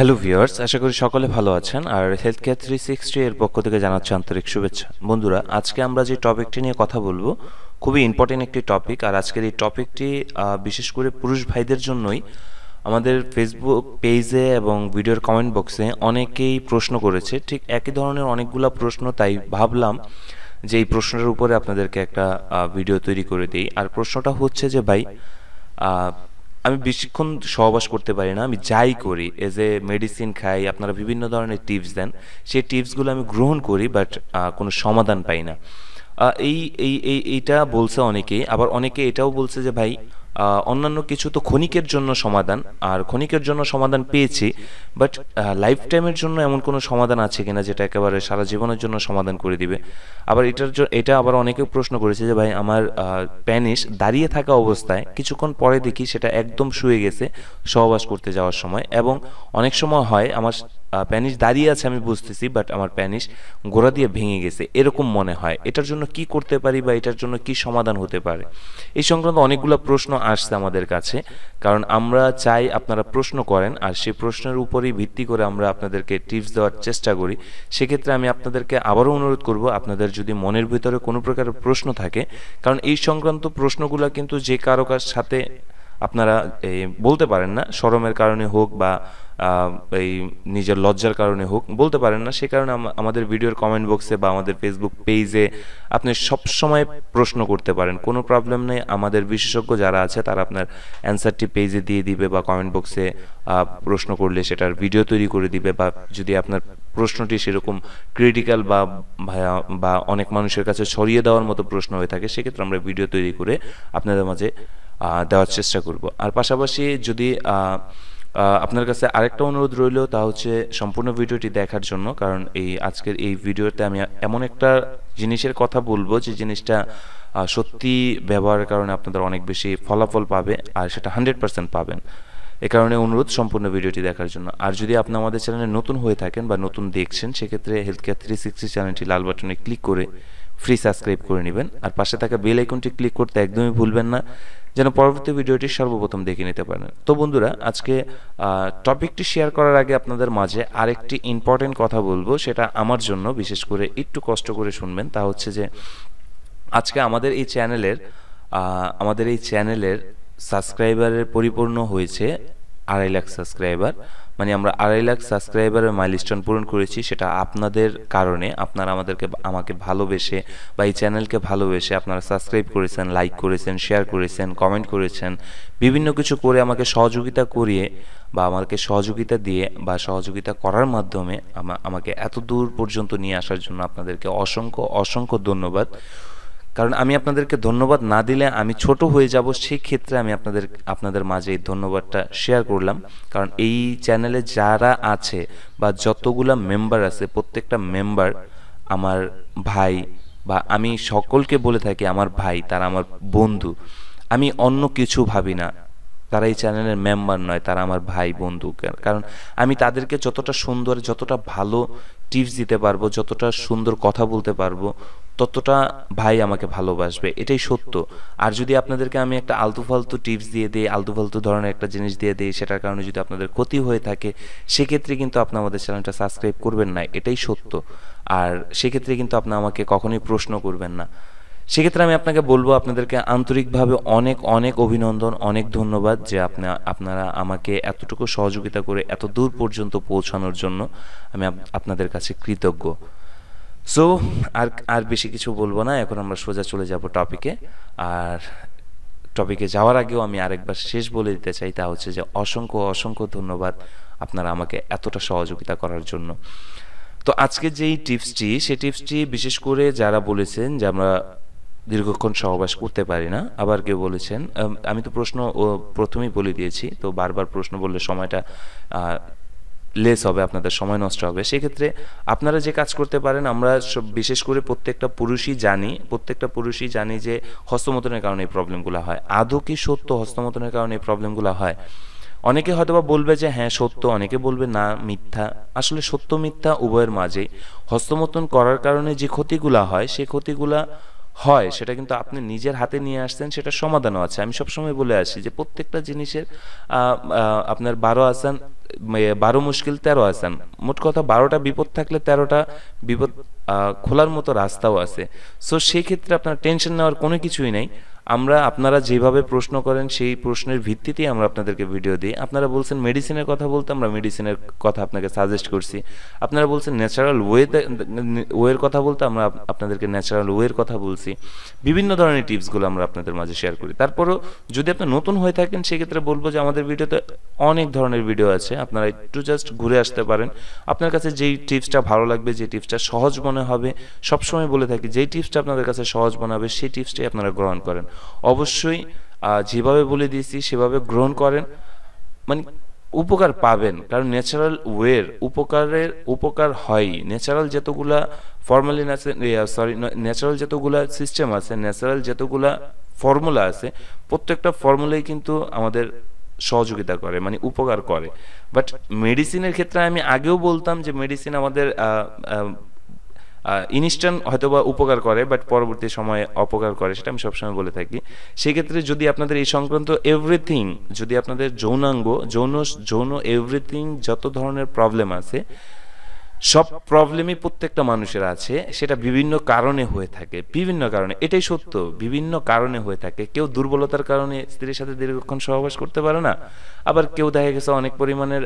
Hello viewers, আশা করি সকলে ভালো আছেন। আর হেলথ কেয়ার 360 এর পক্ষ থেকে জানাচ্ছি আন্তরিক শুভেচ্ছা। বন্ধুরা, আজকে আমরা যে টপিকটি নিয়ে কথা বলবো খুবই ইম্পর্টেন্ট একটি টপিক। আর আজকের এই টপিকটি বিশেষ করে পুরুষ ভাইদের জন্যই। আমাদের ফেসবুক পেজে এবং ভিডিওর কমেন্ট বক্সে অনেকেই প্রশ্ন করেছে, ঠিক একই ধরনের অনেকগুলা প্রশ্ন, তাই ভাবলাম যে এই প্রশ্নের উপরে আপনাদেরকে একটা ভিডিও তৈরি করে দিই। আর প্রশ্নটা হচ্ছে যে ভাই, আহ, আমি বেশিক্ষণ সহবাস করতে পারি না, আমি যাই করি এজ এ মেডিসিন খাই, আপনারা বিভিন্ন ধরনের টিপস দেন, সেই টিপসগুলো আমি গ্রহণ করি, বাট কোনো সমাধান পাই না। এইটা বলছে অনেকেই, আবার অনেকে এটাও বলছে যে ভাই, অন্যান্য কিছু তো ক্ষণিকের জন্য সমাধান, আর ক্ষণিকের জন্য সমাধান পেয়েছি, বাট লাইফ টাইমের জন্য এমন কোনো সমাধান আছে কিনা যেটা একেবারে সারা জীবনের জন্য সমাধান করে দিবে। আবার এটা আবার অনেকে প্রশ্ন করেছে যে ভাই, আমার প্যানিস দাঁড়িয়ে থাকা অবস্থায় কিছুক্ষণ পরে দেখি সেটা একদম শুয়ে গেছে সহবাস করতে যাওয়ার সময়, এবং অনেক সময় হয় আমার প্যানিস দাঁড়িয়ে আছে আমি বুঝতেছি, বাট আমার প্যানিস গোড়া দিয়ে ভেঙে গেছে এরকম মনে হয়। এটার জন্য কি করতে পারি বা এটার জন্য কি সমাধান হতে পারে, এই সংক্রান্ত অনেকগুলো প্রশ্ন আসছে আমাদের কাছে। কারণ আমরা চাই আপনারা প্রশ্ন করেন, আর সেই প্রশ্নের উপরই ভিত্তি করে আমরা আপনাদেরকে টিপস দেওয়ার চেষ্টা করি। সেক্ষেত্রে আমি আপনাদেরকে আবারও অনুরোধ করব, আপনাদের যদি মনের ভিতরে কোনো প্রকার প্রশ্ন থাকে, কারণ এই সংক্রান্ত প্রশ্নগুলো কিন্তু যে কারো সাথে আপনারা বলতে পারেন না, শরমের কারণে হোক বা এই নিজের লজ্জার কারণে হোক বলতে পারেন না, সে কারণে আমাদের ভিডিওর কমেন্ট বক্সে বা আমাদের ফেসবুক পেজে আপনি সব সময় প্রশ্ন করতে পারেন, কোনো প্রবলেম নেই। আমাদের বিশেষজ্ঞ যারা আছে তারা আপনার অ্যান্সারটি পেজে দিয়ে দিবে, বা কমেন্ট বক্সে প্রশ্ন করলে সেটার ভিডিও তৈরি করে দিবে, বা যদি আপনার প্রশ্নটি সেরকম ক্রিটিক্যাল বা অনেক মানুষের কাছে ছড়িয়ে দেওয়ার মতো প্রশ্ন হয়ে থাকে, সেক্ষেত্রে আমরা ভিডিও তৈরি করে আপনাদের মাঝে দেওয়ার চেষ্টা করব। আর পাশাপাশি যদি আপনার কাছে আরেকটা অনুরোধ রইল, তা হচ্ছে সম্পূর্ণ ভিডিওটি দেখার জন্য, কারণ আজকের এই ভিডিওতে আমি এমন একটা জিনিসের কথা বলবো যে জিনিসটা সত্যি ব্যবহারের কারণে আপনাদের অনেক বেশি ফলাফল পাবে, আর সেটা 100% পাবেন। এ কারণে অনুরোধ সম্পূর্ণ ভিডিওটি দেখার জন্য। আর যদি আপনি আমাদের চ্যানেলে নতুন হয়ে থাকেন বা নতুন দেখছেন, সেক্ষেত্রে হেলথ কেয়ার 360 চ্যানেলটি লাল বাটনে ক্লিক করে ফ্রি সাবস্ক্রাইব করে নেবেন, আর পাশে থাকা বেল আইকনটি ক্লিক করতে একদমই ভুলবেন না, যেন পরবর্তী ভিডিওটি সর্বপ্রথম দেখে নিতে পারেন। তো বন্ধুরা, আজকে টপিকটি শেয়ার করার আগে আপনাদের মাঝে আরেকটি ইম্পর্টেন্ট কথা বলবো, সেটা আমার জন্য বিশেষ করে একটু কষ্ট করে শুনবেন। তা হচ্ছে যে আজকে আমাদের এই চ্যানেলের সাবস্ক্রাইবারের পরিপূর্ণ হয়েছে 2.5 লাখ সাবস্ক্রাইবার। মানে আমরা 2.5 লাখ সাবস্ক্রাইবারের মাইলস্টোন পূরণ করেছি, সেটা আপনাদের কারণে। আপনারা আমাকে ভালোবেসে বা এই চ্যানেলকে ভালোবেসে আপনারা সাবস্ক্রাইব করেছেন, লাইক করেছেন, শেয়ার করেছেন, কমেন্ট করেছেন, বিভিন্ন কিছু করে আমাকে সহযোগিতা করিয়ে বা আমাকে সহযোগিতা দিয়ে বা সহযোগিতা করার মাধ্যমে আমাকে এত দূর পর্যন্ত নিয়ে আসার জন্য আপনাদেরকে অসংখ্য অসংখ্য ধন্যবাদ। কারণ আমি আপনাদেরকে ধন্যবাদ না দিলে আমি ছোট হয়ে যাব, সেই ক্ষেত্রে আমি আপনাদের মাঝে এই ধন্যবাদটা শেয়ার করলাম। কারণ এই চ্যানেলে যারা আছে বা যতগুলা মেম্বার আছে, প্রত্যেকটা মেম্বার আমার ভাই, বা আমি সকলকে বলে থাকি আমার ভাই, তারা আমার বন্ধু। আমি অন্য কিছু ভাবি না, তারা এই চ্যানেলের মেম্বার নয়, তারা আমার ভাই বন্ধু। কারণ আমি তাদেরকে যতটা সুন্দর, যতটা ভালো টিপস দিতে পারবো, যতটা সুন্দর কথা বলতে পারবো, ততটা ভাই আমাকে ভালোবাসবে, এটাই সত্য। আর যদি আপনাদেরকে আমি একটা আলতু ফালতু টিপস দিয়ে দিই, আলতু ফালতু ধরনের একটা জিনিস দিয়ে দিই, সেটার কারণে যদি আপনাদের ক্ষতি হয়ে থাকে, সেক্ষেত্রে কিন্তু আপনি আমাদের চ্যানেলটা সাবস্ক্রাইব করবেন না, এটাই সত্য। আর সেক্ষেত্রে কিন্তু আপনি আমাকে কখনোই প্রশ্ন করবেন না। সেক্ষেত্রে আমি আপনাকে বলবো, আপনাদেরকে আন্তরিকভাবে অনেক অনেক অভিনন্দন, অনেক ধন্যবাদ যে আপনারা আমাকে এতটুকু সহযোগিতা করে এত দূর পর্যন্ত পৌঁছানোর জন্য আমি আপনাদের কাছে কৃতজ্ঞ। সো আর আর বেশি কিছু বলবো না, এখন আমরা সোজা চলে যাব টপিকে। আর টপিকে যাওয়ার আগেও আমি আরেকবার শেষ বলে দিতে চাই, তা হচ্ছে যে অসংখ্য অসংখ্য ধন্যবাদ আপনারা আমাকে এতটা সহযোগিতা করার জন্য। তো আজকে যেই টিপসটি, সেই টিপসটি বিশেষ করে যারা বলেছেন যে আমরা দীর্ঘক্ষণ সহবাস করতে পারি না, আবার কেউ বলেছেন, আমি তো প্রশ্ন প্রথমেই বলে দিয়েছি, তো বারবার প্রশ্ন বললে সময়টা লেস হবে, আপনাদের সময় নষ্ট হবে। সেক্ষেত্রে আপনারা যে কাজ করতে পারেন, আমরা বিশেষ করে প্রত্যেকটা পুরুষই জানি যে হস্তমৈথুনের কারণে এই প্রবলেমগুলো হয়। আদৌ কি সত্য হস্তমৈথুনের কারণে এই প্রবলেমগুলো হয়? অনেকে হয়তোবা বলবে যে হ্যাঁ সত্য, অনেকে বলবে না মিথ্যা। আসলে সত্য মিথ্যা উভয়ের মাঝে। হস্তমৈথুন করার কারণে যে ক্ষতিগুলা হয়, সেই ক্ষতিগুলা হয় সেটা কিন্তু আপনি নিজের হাতে নিয়ে আসছেন, সেটা সমাধানও আছে। আমি সবসময় বলে আসি যে প্রত্যেকটা জিনিসের আপনার 12 আসান 12 মুশকিল 13 আসান। মোট কথা 12টা বিপদ থাকলে 13টা বিপদ খোলার মতো রাস্তাও আছে। সো সেই ক্ষেত্রে আপনার টেনশন নেওয়ার কোনো কিছুই নাই। আপনারা যেভাবে প্রশ্ন করেন সেই প্রশ্নের ভিত্তিতেই আমরা আপনাদেরকে ভিডিও দিই। আপনারা বলছেন মেডিসিনের কথা বলতে, আমরা মেডিসিনের কথা আপনাকে সাজেস্ট করছি। আপনারা বলছেন ন্যাচারাল ওয়ের কথা বলতে, আমরা আপনাদেরকে ন্যাচারাল ওয়ের কথা বলছি। বিভিন্ন ধরনের টিপসগুলো আমরা আপনাদের মাঝে শেয়ার করি। তারপরও যদি আপনি নতুন হয়ে থাকেন সেক্ষেত্রে বলবো যে আমাদের ভিডিওতে অনেক ধরনের ভিডিও আছে, আপনারা একটু জাস্ট ঘুরে আসতে পারেন। আপনার কাছে যেই টিপসটা ভালো লাগবে, যে টিপসটা সহজ মনে হবে, সবসময় বলে থাকি যেই টিপসটা আপনাদের কাছে সহজ মনে হবে সেই টিপসটাই আপনারা গ্রহণ করেন। অবশ্যই যেভাবে বলে দিয়েছি সেভাবে গ্রহণ করেন, মানে উপকার পাবেন। কারণ ন্যাচারাল ওয়ের উপকার হয়। ন্যাচারাল যতগুলা ফর্মালিন আছে, ন্যাচারাল যতগুলা সিস্টেম আছে, ন্যাচারাল যতগুলা ফর্মুলা আছে, প্রত্যেকটা ফর্মুলাই কিন্তু আমাদের সহযোগিতা করে, মানে উপকার করে। বাট মেডিসিনের ক্ষেত্রে আমি আগেও বলতাম যে মেডিসিন আমাদের ইনস্ট্যান্ট হয়তোবা উপকার করে, বাট পরবর্তী সময়ে অপকার করে, সেটা আমি সবসময় বলে থাকি। সেক্ষেত্রে যদি আপনাদের এই সংক্রান্ত এভরিথিং, যদি আপনাদের যৌনাঙ্গ যৌন এভরিথিং যত ধরনের প্রবলেম আছে, সব প্রবলেমই প্রত্যেকটা মানুষের আছে, সেটা বিভিন্ন কারণে হয়ে থাকে, বিভিন্ন কারণে, এটাই সত্য, বিভিন্ন কারণে হয়ে থাকে। কেউ দুর্বলতার কারণে স্ত্রীর সাথে দীর্ঘক্ষণ সহবাস করতে পারে না, আবার কেউ দেখা গেছে অনেক পরিমাণের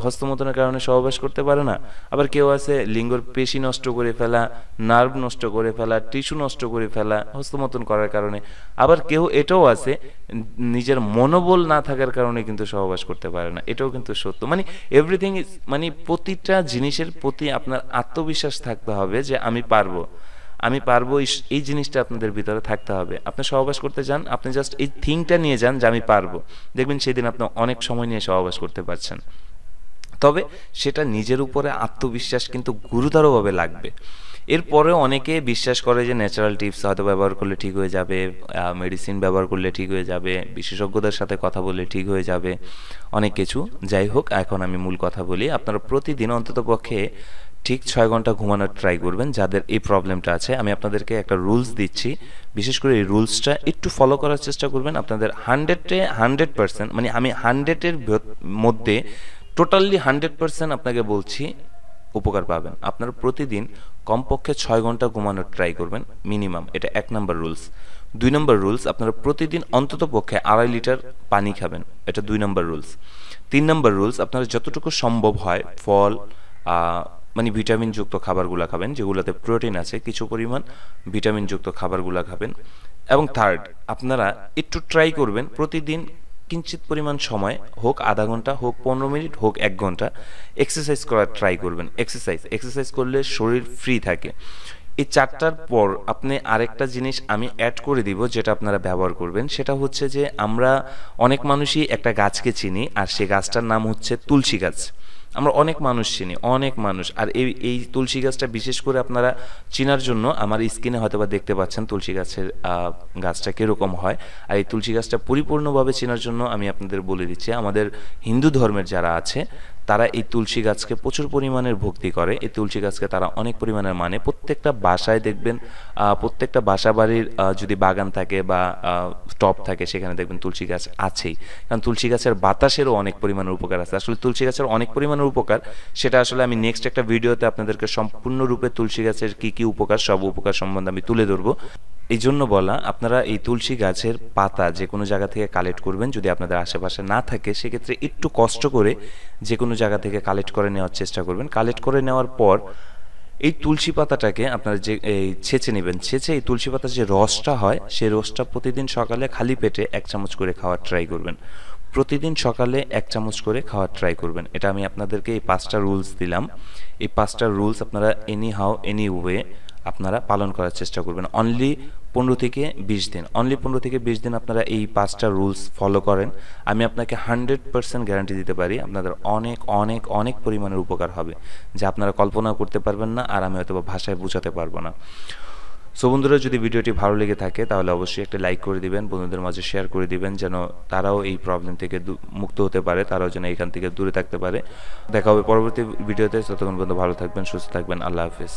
হস্তমৈথুনের কারণে সহবাস করতে পারে না, আবার কেউ আছে লিঙ্গর পেশি নষ্ট করে ফেলা, নার্ভ নষ্ট করে ফেলা, টিস্যু নষ্ট করে ফেলা হস্তমৈথুন করার কারণে, আবার কেউ এটাও আছে নিজের মনোবল না থাকার কারণে কিন্তু সহবাস করতে পারে না, এটাও কিন্তু সত্য। মানে এভরিথিং ইজ, মানে প্রতিটা জিনিসের প্রতি আপনার আত্মবিশ্বাস থাকতে হবে যে আমি পারবো, এই জিনিসটা আপনাদের ভিতরে থাকতে হবে। আপনি সহবাস করতে যান, আপনি জাস্ট এই থিংটা নিয়ে যান যে আমি পারবো, দেখবেন সেদিন আপনি অনেক সময় নিয়ে সহবাস করতে পারছেন। তবে সেটা নিজের উপরে আত্মবিশ্বাস কিন্তু গুরুতরভাবে লাগবে। এরপরে অনেকে বিশ্বাস করে যে ন্যাচারাল টিপস হয়তো ব্যবহার করলে ঠিক হয়ে যাবে, মেডিসিন ব্যবহার করলে ঠিক হয়ে যাবে, বিশেষজ্ঞদের সাথে কথা বললে ঠিক হয়ে যাবে, অনেক কিছু। যাই হোক, এখন আমি মূল কথা বলি। আপনারা প্রতিদিন অন্ততপক্ষে ঠিক 6 ঘন্টা ঘুমানোর ট্রাই করবেন যাদের এই প্রবলেমটা আছে। আমি আপনাদেরকে একটা রুলস দিচ্ছি, বিশেষ করে এই রুলসটা একটু ফলো করার চেষ্টা করবেন। আপনাদের 100% মানে আমি 100-এর মধ্যে টোটালি 100% আপনাকে বলছি উপকার পাবেন। আপনারা প্রতিদিন কমপক্ষে 6 ঘন্টা ঘুমানোর ট্রাই করবেন মিনিমাম, এটা 1 নম্বর রুলস। 2 নম্বর রুলস, আপনারা প্রতিদিন অন্ততপক্ষে 2.5 লিটার পানি খাবেন, এটা 2 নম্বর রুলস। 3 নম্বর রুলস, আপনারা যতটুকু সম্ভব হয় ফল, মানে ভিটামিনযুক্ত খাবারগুলো খাবেন, যেগুলোতে প্রোটিন আছে, কিছু পরিমাণ ভিটামিনযুক্ত খাবারগুলো খাবেন। এবং থার্ড, আপনারা একটু ট্রাই করবেন প্রতিদিন কিঞ্চিত পরিমাণ সময়, হোক আধা ঘন্টা, হোক 15 মিনিট, হোক 1 ঘন্টা, এক্সারসাইজ করার ট্রাই করবেন। এক্সারসাইজ করলে শরীর ফ্রি থাকে। এই 4টার পর আপনি আরেকটা জিনিস আমি অ্যাড করে দিব, যেটা আপনারা ব্যবহার করবেন। সেটা হচ্ছে যে আমরা অনেক মানুষই একটা গাছকে চিনি, আর সেই গাছটার নাম হচ্ছে তুলসী গাছ। আমরা অনেক মানুষ চিনি, অনেক মানুষ। আর এই তুলসী গাছটা বিশেষ করে আপনারা চিনার জন্য আমার স্ক্রিনে হয়তোবা দেখতে পাচ্ছেন তুলসী গাছটা কীরকম হয়। আর এই তুলসী গাছটা পরিপূর্ণভাবে চেনার জন্য আমি আপনাদের বলে দিচ্ছি, আমাদের হিন্দু ধর্মের যারা আছে তারা এই তুলসী গাছকে প্রচুর পরিমাণের ভক্তি করে, এই তুলসী গাছকে তারা অনেক পরিমাণের মানে। প্রত্যেকটা বাসায় দেখবেন, প্রত্যেকটা বাসা বাড়ির যদি বাগান থাকে বা টব থাকে, সেখানে দেখবেন তুলসী গাছ আছেই। কারণ তুলসী গাছের বাতাসেরও অনেক পরিমাণের উপকার আছে। আসলে তুলসী গাছের অনেক পরিমাণের উপকার, সেটা আসলে আমি নেক্সট একটা ভিডিওতে আপনাদেরকে সম্পূর্ণরূপে তুলসী গাছের কি কি উপকার, সব উপকার সম্বন্ধে আমি তুলে ধরবো। এই জন্য বলা, আপনারা এই তুলসী গাছের পাতা যে কোনো জায়গা থেকে কালেক্ট করবেন। যদি আপনাদের আশেপাশে না থাকে সেক্ষেত্রে একটু কষ্ট করে যে কোনো জায়গা থেকে কালেক্ট করে নেওয়ার চেষ্টা করবেন। কালেক্ট করে নেওয়ার পর এই তুলসী পাতাটাকে আপনারা যে ছেঁচে নেবেন। ছেঁচে এই তুলসী পাতার যে রসটা হয়, সেই রসটা প্রতিদিন সকালে খালি পেটে 1 চামচ করে খাওয়ার ট্রাই করবেন। প্রতিদিন সকালে 1 চামচ করে খাওয়ার ট্রাই করবেন। এটা আমি আপনাদেরকে এই 5টা রুলস দিলাম। এই 5টা রুলস আপনারা এনি ওয়ে আপনারা পালন করার চেষ্টা করবেন। অনলি 15 থেকে 20 দিন, অনলি 15 থেকে 20 দিন আপনারা এই 5টা রুলস ফলো করেন, আমি আপনাকে 100% গ্যারান্টি দিতে পারি আপনাদের অনেক অনেক অনেক পরিমাণের উপকার হবে, যা আপনারা কল্পনা করতে পারবেন না, আর আমি হয়তো ভাষায় বোঝাতে পারবো না। সো বন্ধুরা, যদি ভিডিওটি ভালো লেগে থাকে তাহলে অবশ্যই একটা লাইক করে দিবেন, বন্ধুদের মাঝে শেয়ার করে দিবেন, যেন তারাও এই প্রবলেম থেকে মুক্ত হতে পারে, তারাও যেন এখান থেকে দূরে থাকতে পারে। দেখা হবে পরবর্তী ভিডিওতে। ততক্ষণ পর্যন্ত ভালো থাকবেন, সুস্থ থাকবেন। আল্লাহ হাফেজ।